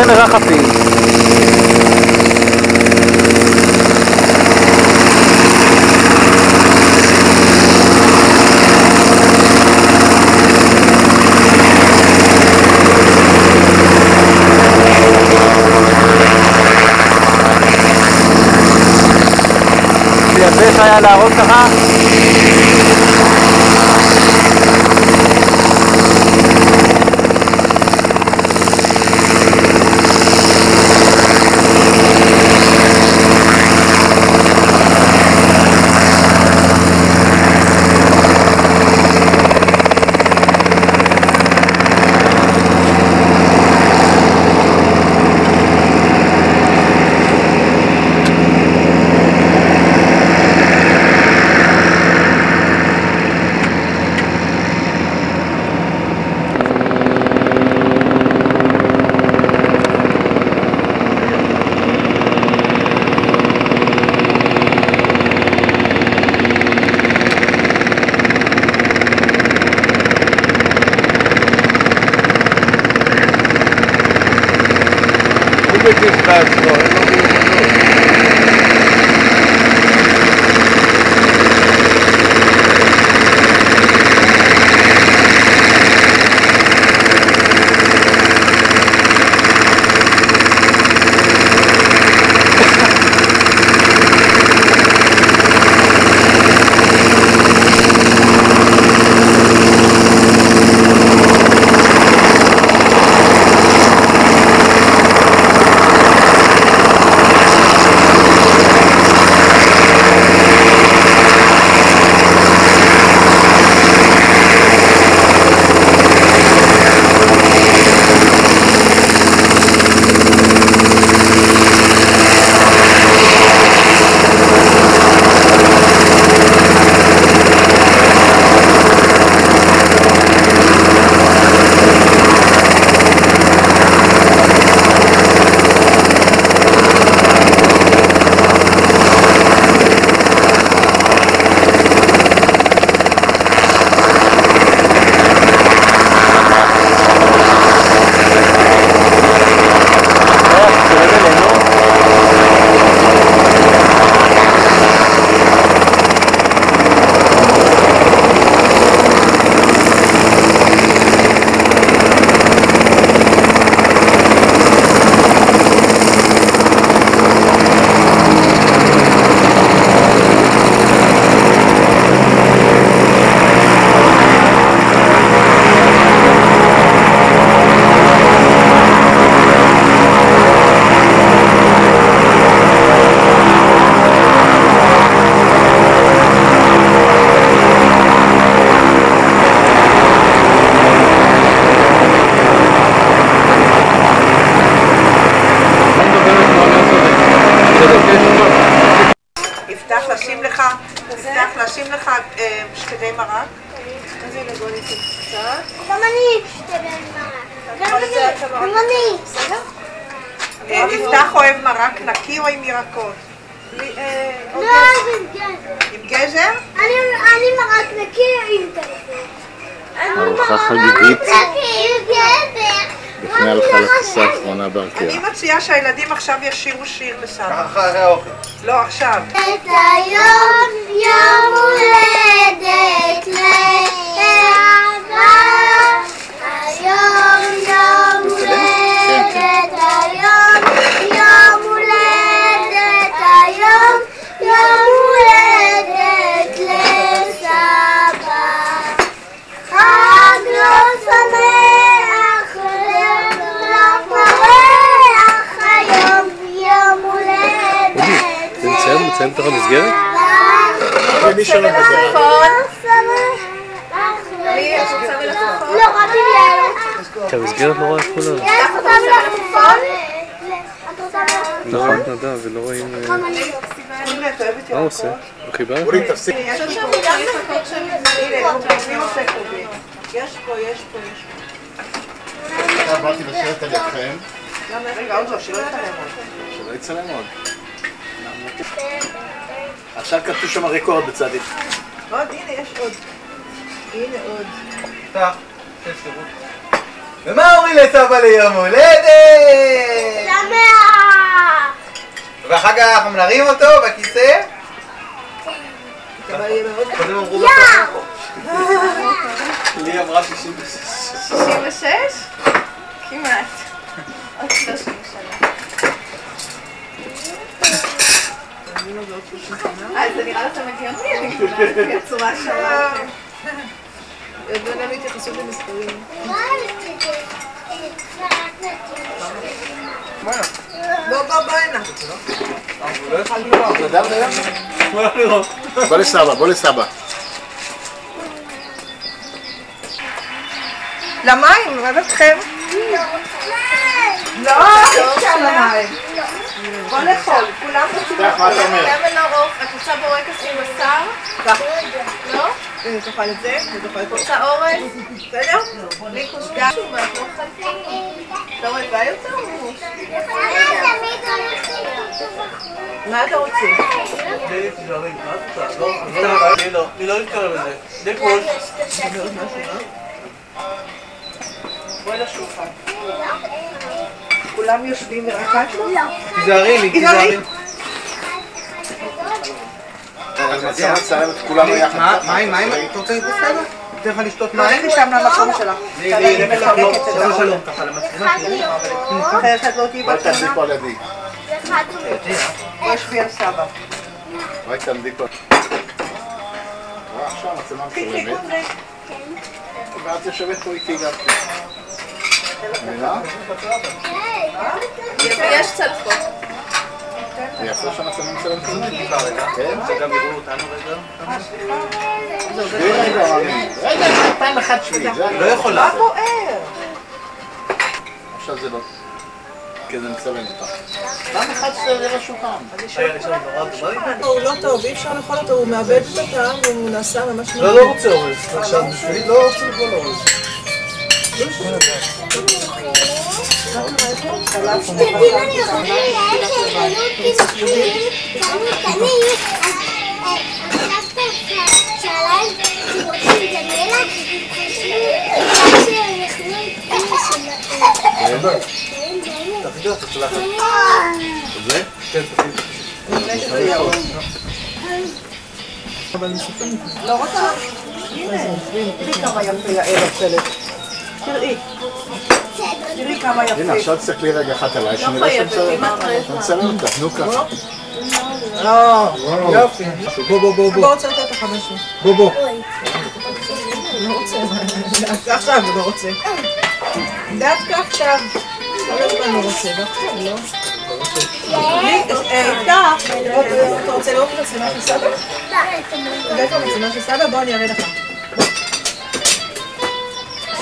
מרחפים. זה יפה היה להראות ככה. לשים לך, לשים לך שקדי מרק. אז הנה בוא ניתן קצת. גם אני שקדי מרק. גם אני. בסדר? יפתח אוהב מרק נקי או עם ירקות? לא, עם גזר. עם גזר? אני מרק נקי עם גזר. ארוחה חגיגית לפני הלכה האחרונה בארקיע. אני מציעה שהילדים עכשיו ישירו שיר לסבא. אחרי האוכל. לא, עכשיו. את היום יום הולדת לאבא, היום יום הולדת, היום יום הולדת, היום יום הולדת לסבא. חג לא שמח, לך מרח, היום יום הולדת. זה מציין בתוך המסגרת? מי שלא מזהה. לא, רק עם יעל. כי המסגרת לא רואה את כולם. את רוצה מלפפון? את רוצה מלפפון? לא רואים נדב ולא רואים... מה הוא עושה? הוא חיבה לך? אולי תפסיק. יש פה, יש פה. באתי לשבת על ידכם. רגע, עוד לא, שלא יצלם עוד. שלא יצלם עוד. עכשיו כתוב שם רקורד בצדיק. עוד, הנה, יש עוד. הנה עוד. ומה אומרים לסבא ליום הולדת? שמח! ואחר כך אנחנו מנרים אותו בכיסא? קודם אמרו בסוף. לי אמרה 66. 66? כמעט. עוד 30 שנה. זה נראה לך מגיוני, אני כולה לפי הצורה שלכם. יודעים להם התייחסות למספרים. בוא הנה. בוא לסבא. למים, מה אתכם? לא, אפשר למים. בוא לאכול, כולם רוצים לאכול. למה לא רוב? את רוצה בורקס עם בשר? לא? אני תאכל את זה, אני תאכל את רוצה אורז? בסדר? בלי קושגה. אתה רואה יותר? מה אתה רוצה? אני לא מתקרב לזה. זה קוש. בואי לשולחן. כולם יושבים ורק את לא? תיזהרי לי, תיזהרי. מים? אתה רוצה בסדר? תן לך לשתות מים? תלכי שם למקום שלך. שלום, ככה למצלמה שלי. אחרת את לא תהיי בתמונה. תעמדי פה על ידי. בואי שבי על סבא. רק תעמדי פה. עכשיו המצלמה מצלמת. ואת יושבת פה איתי גם. מבינה? יש צלחות. זה יפה שהמצלמה מצלמת כזה? כן? גם יראו אותנו רגע? רגע, פעם אחת שבי. לא יכולה. מה בוער? עכשיו זה לא... כי זה מצלם אותך. פעם אחת שזה לשולחן. הוא לא טוב, אי אפשר לאכול אותו, הוא מאבד את הטעם והוא נעשה ממש... לא רוצה אורז. עכשיו בשבילי לא רוצה לקרוא לאורז. תפקיד אותה שלחת. זה? כן, תפקיד. אבל נשאפים. לא רוצה. הנה, תראי כמה יפה יעל הצלת. תראי. תראי כמה יפה. הנה, עכשיו תסתכלי רגע אחת עליי, שנראה שמצלם אותך, נו ככה. יופי. בוא רוצה לתת לך משהו. בוא. לא רוצה. עכשיו הוא לא רוצה. דווקא עכשיו. כל הזמן לא רוצה, ועכשיו לא. אתה רוצה לראות את המצלמה של סבא? ואיפה המצלמה של סבא? בוא אני אראה לך.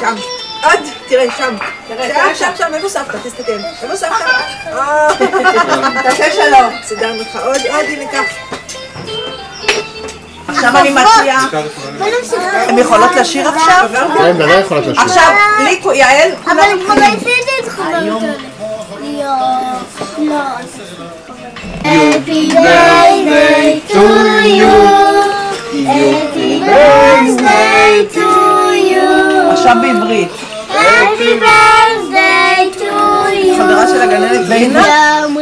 שם. עוד, תראה, שם. שם, איפה סבתא? תסתכל. איפה סבתא? תעשה שלום. סידרנו לך עוד, הנה כך. עכשיו אני מציעה, הן יכולות לשיר עכשיו? כן, בוודאי יכולות לשיר. עכשיו, יעל, אבל כבר עשיתי את חברות האלה. לא. Happy birthday to you. Happy birthday to you. עכשיו בעברית. Happy birthday to you. חברה של הגננת בינה.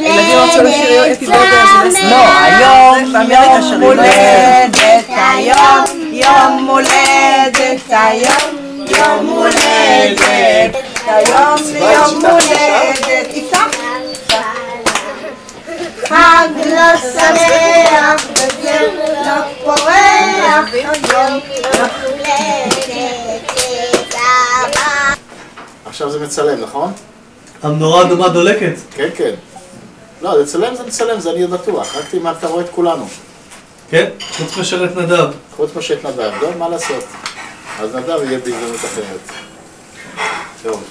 ילדים רצו לשיר Happy birthday. לא, היום יום הולדת, היום יום הולדת, היום יום הולדת, היום יום הולדת. איתך? חג לא שמח, וזהו לא פורח, יום הולדת לזהבה. עכשיו זה מצלם, נכון? המנורה האדומה דולקת. כן, כן. לא, לצלם זה מצלם, זה אני בטוח. רק אם אתה רואה את כולנו. כן, חוץ משרת נדב. חוץ משרת נדב, לא? מה לעשות? אז נדב יהיה בהזדמנות אחרת. טוב.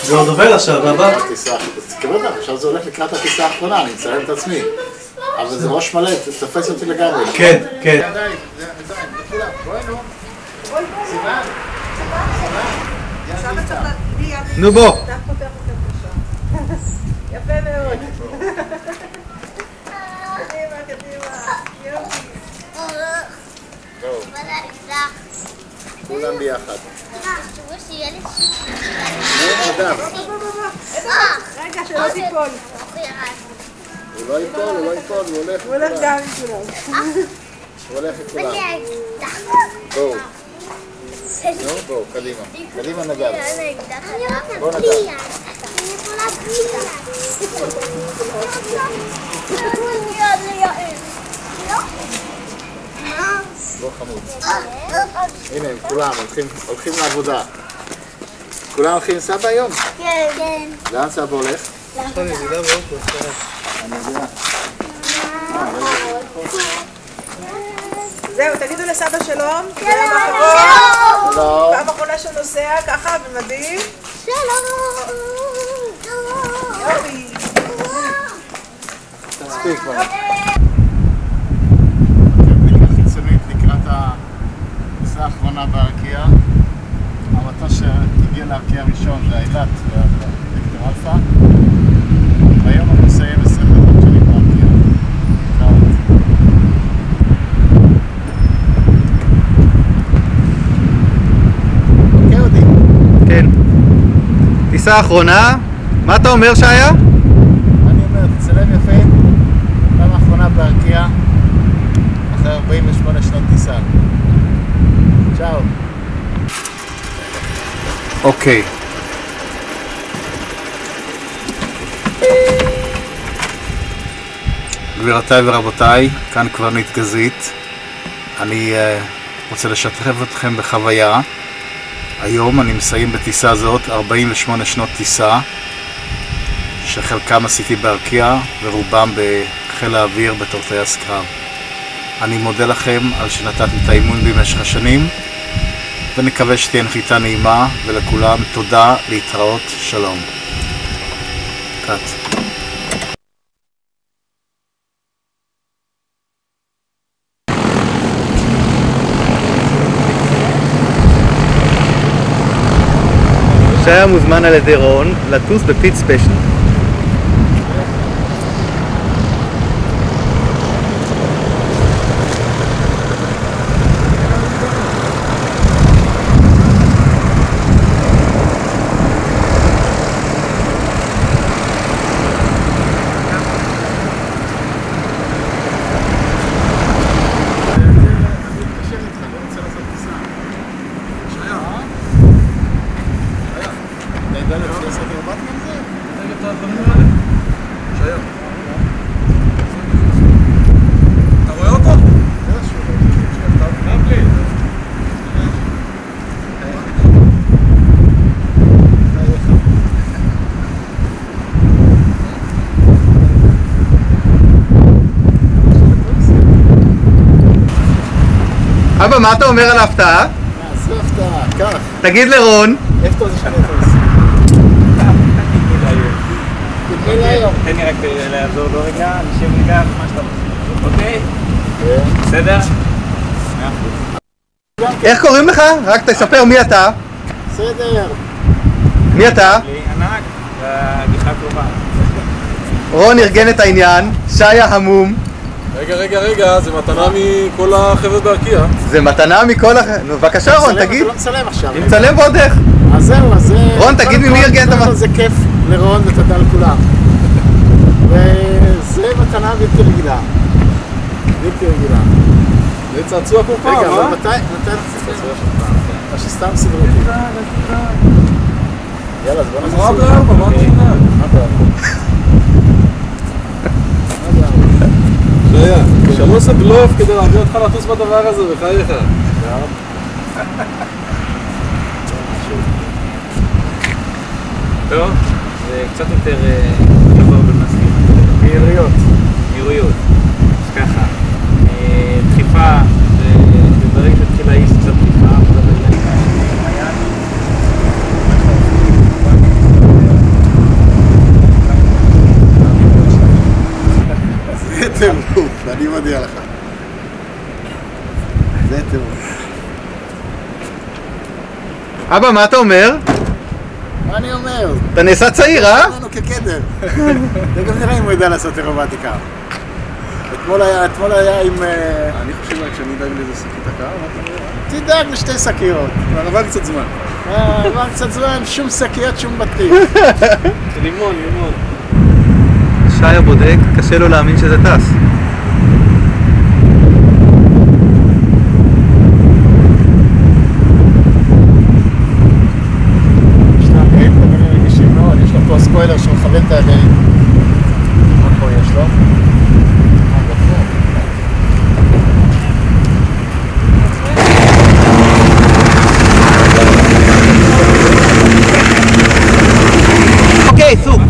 זה עוד עובר עכשיו, הבא? כמובן, עכשיו זה הולך לקראת הטיסה האחרונה, אני מצלם את עצמי. אבל זה ראש מלא, תתפס אותי לגמרי. כן, כן. נו בוא. יפה מאוד. קדימה, קדימה. יופי. טוב. כולם ביחד. רגע, שלא תיפול. הוא לא ייפול, הוא לא ייפול, הוא הולך. הוא הולך גם עם כולם. הוא הולך עם כולם. בואו. נו, בואו, קדימה. קדימה נדב. בואו נדב. בוא חמוד. הנה הם כולם הולכים לעבודה. כולם הולכים עם סבא היום? כן. לאן סבא הולך? לעבודה. אני יודע. זהו, תגידו לסבא שלום. שלום. פעם אחרונה שנוסע ככה במדים. שלום. יופי. תספיק כבר. חיצונית לקראת הטיסה האחרונה בארקיע. המטוס שהגיע לארקיע הראשון זה אילת והדקטור אלפא. והיום אני מסיים 20 דקות שלי בארקיע. אוקיי אודי? כן. טיסה האחרונה, מה אתה אומר שהיה? אני אומר, תצלם יפה. פעם האחרונה בארקיע. אחרי 48 שנות טיסה. צ'או. אוקיי. גבירותיי ורבותיי, כאן קברניט גזית. אני רוצה לשתף אתכם בחוויה. היום אני מסיים בטיסה זאת 48 שנות טיסה, שחלקם עשיתי בארקיע ורובם בחיל האוויר בתור טייס קרב. אני מודה לכם על שנתתם את האימון במשך השנים, ונקווה שתהיה נחיתה נעימה, ולכולם תודה, להתראות, שלום. קט. שהיה מוזמן על ידי רון לטוס בפיט ספיישל. אבא, מה אתה אומר על ההפתעה? זו הפתעה, כך. תגיד לרון. איך אתה רוצה שאני אתן? תן לי רק לעזור לו רגע, נשב רגע, מה שאתה רוצה. אוקיי? בסדר? איך קוראים לך? רק תספר מי אתה. בסדר. מי אתה? ענק, והגיחה קרובה. רון ארגן את העניין, שיה המום. רגע, זה מתנה מכל החבר'ה בארקיע. זה מתנה מכל נו, בבקשה רון, תגיד. אתה לא מצלם עכשיו. אני מצלם ועוד איך. אז זהו, אז זה... רון, תגיד ממי ארגן את המתנה. זה כיף לרון ותודה לכולם. וזה מתנה בלתי רגילה. בלתי רגילה. זה צעצוע כל פעם, רגע, אבל מתי נחצה צעצוע של פעם? או שסתם סידרו אותי. יאללה, אז בוא נעשה סידרו. מה בארבע? שיה, שאני לא עושה בלוף כדי להביא אותך לטוס בדבר הזה, בחייך. טוב, זה קצת יותר גבוה במסכים. מהירויות. מהירויות. אז ככה, דחיפה, וברגע שתחילה יש קצת דחיפה, זה טירוף, ואני מודיע לך. זה טירוף. אבא, מה אתה אומר? מה אני אומר? אתה נעשה צעיר, אה? לנו כקדר. זה גם נראה אם הוא יודע לעשות אירובטיקה. אתמול היה עם... אני חושב רק שאני אדאג לאיזה שקית הקר, תדאג לשתי שקיות. אבל עבר קצת זמן. עבר קצת זמן, שום שקיות, שום בטיח. לימון. שיה בודק, קשה לו להאמין שזה טס. יש לו פה ספוילר שהוא מכוון את הגלים. מה פה יש לו? אוקיי, סוף.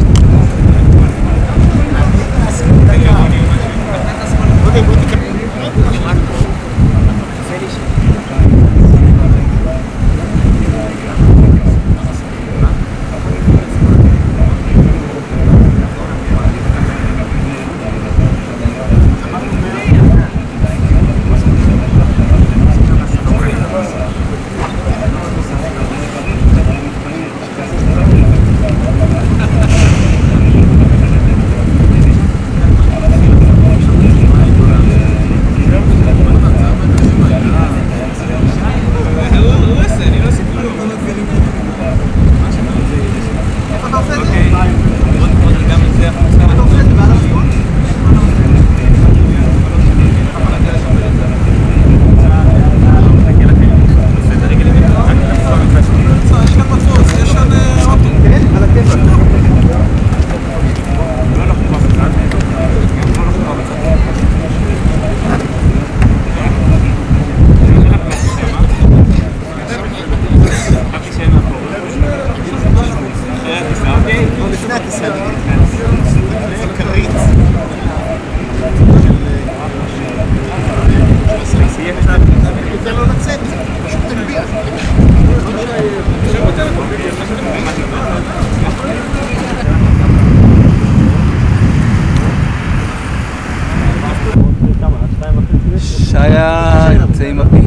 שיה יוצא עם הפית.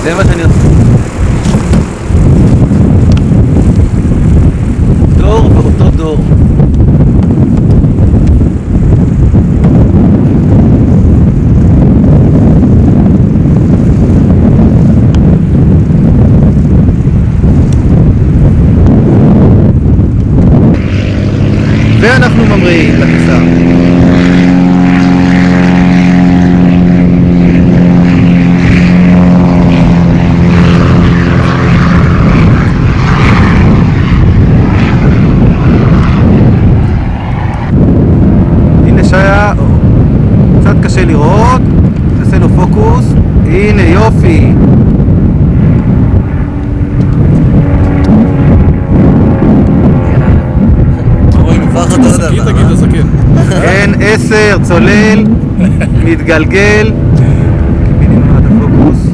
זה מה שאני רוצה. דור ואותו דור. ואנחנו ממריאים לטיסה. קצת קשה לראות, נעשה לו פוקוס. הנה, יופי. כן, 10, צולל, מתגלגל. קיבינים לך את הפוקוס.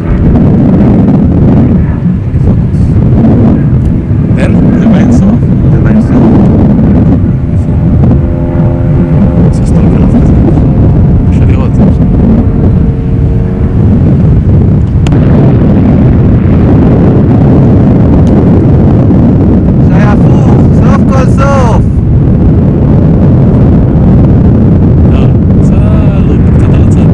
אין? זה באינסוף. זה באינסוף. זה סתם קלף כזה. קשה לראות. שהיה הפוך, סוף כל סוף. קצת על הצד.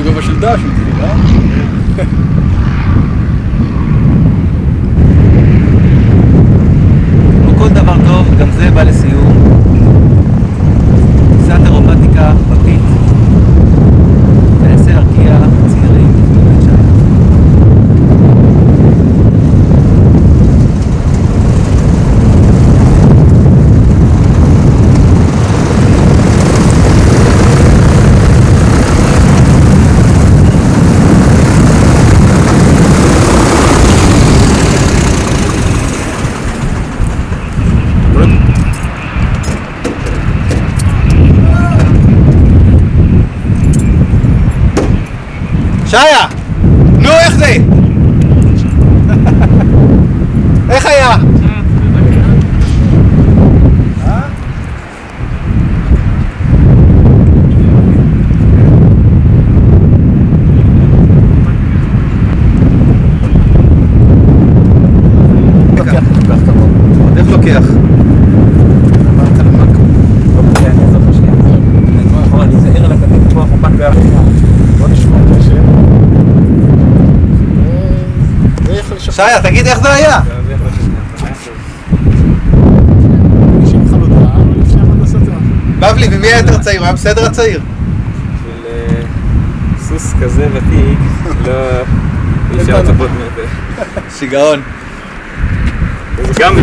בגובה של דש, לא? כמו כל דבר טוב, גם זה בא לסיום. קצת אירומטיקה בפית. תנסה להרגיע צעירים בבית שעה. שיה! נו, איך זה? איך היה? איך לוקח? אני זהיר על הכתף פה, חופק ביחד. בוא נשמע את השם. שיה, תגיד איך זה היה? בבלי, ומי היה יותר צעיר? הוא היה בסדר הצעיר? של סוס כזה ותיק, לא אי אפשר לצפות מזה. שיגעון. גם